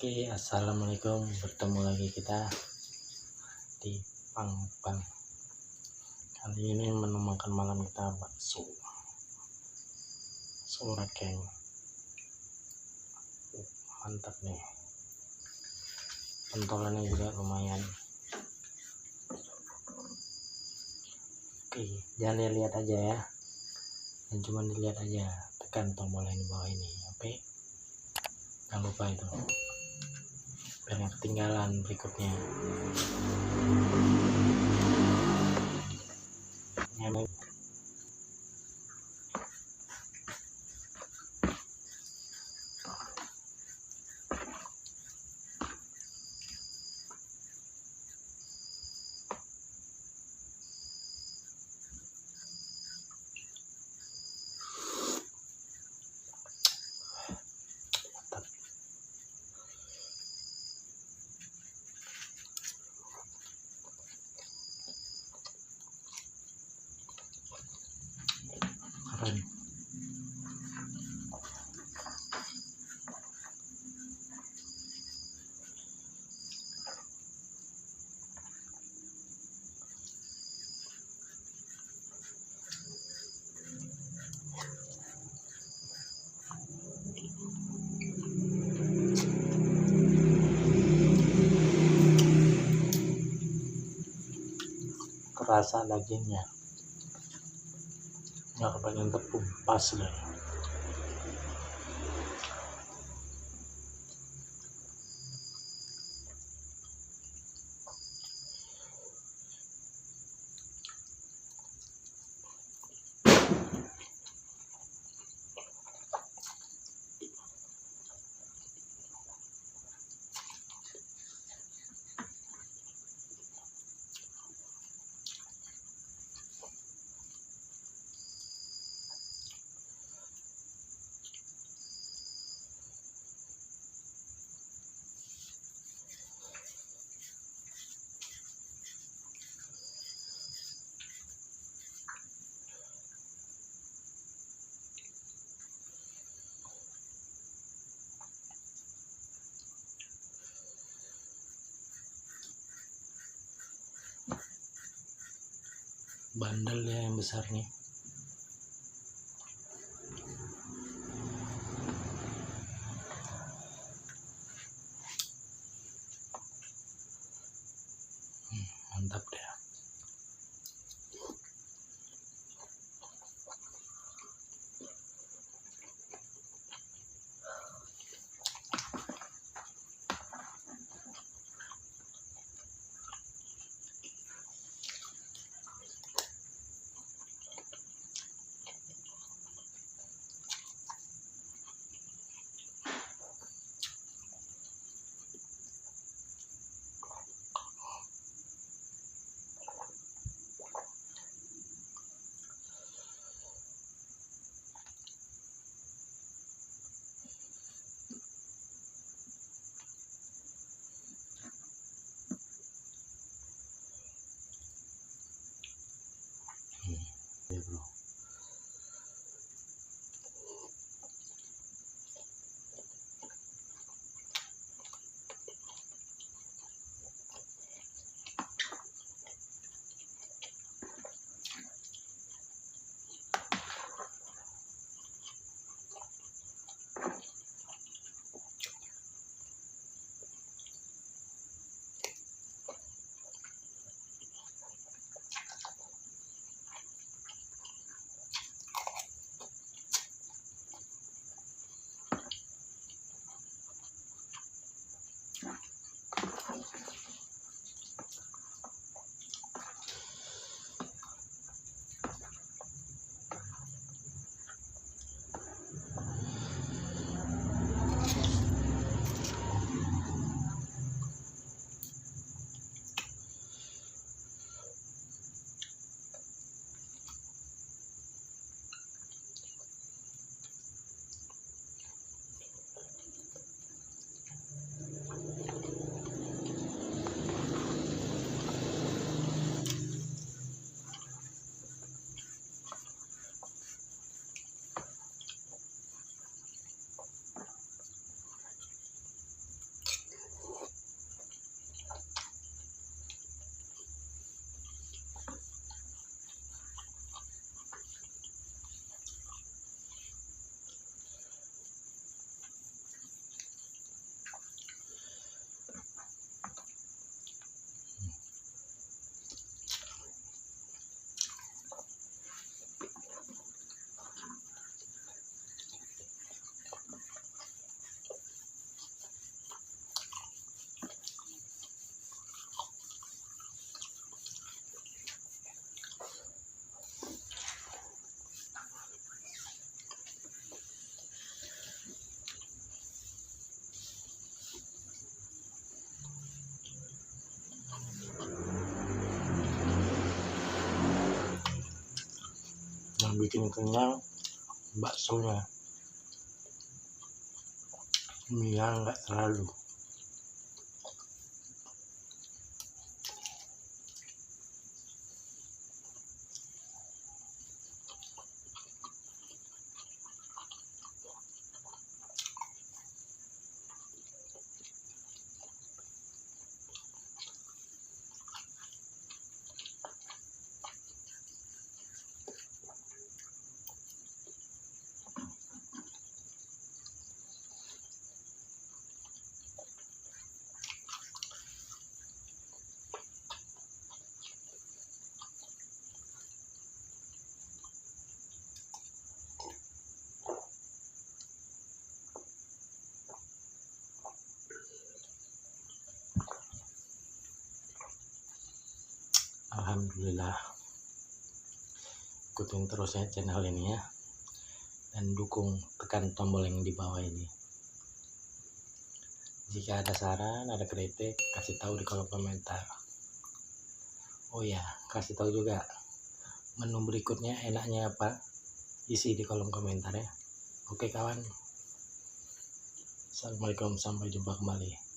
Oke, assalamualaikum. Bertemu lagi kita di Pang. Kali ini menu makan malam kita bakso Sorakeng. Mantap nih. Pentolannya juga lumayan. Oke, jangan lihat aja ya. Dan cuma dilihat aja. Tekan tombol yang di bawah ini. Oke. Jangan lupa itu. Biar nggak ketinggalan berikutnya. Keren. Kerasa dagingnya nggak kebanyakan tepung, pas deh. Bandel ya yang besar nih. Mantap deh. Ya bro. bikin kenyang baksonya, mie nggak terlalu. Alhamdulillah, ikutin terus ya channel ini ya, dan dukung, tekan tombol yang di bawah ini. Jika ada saran, ada kritik, kasih tahu di kolom komentar. Oh ya, kasih tahu juga menu berikutnya enaknya apa, isi di kolom komentar ya. Oke kawan, assalamualaikum, sampai jumpa kembali.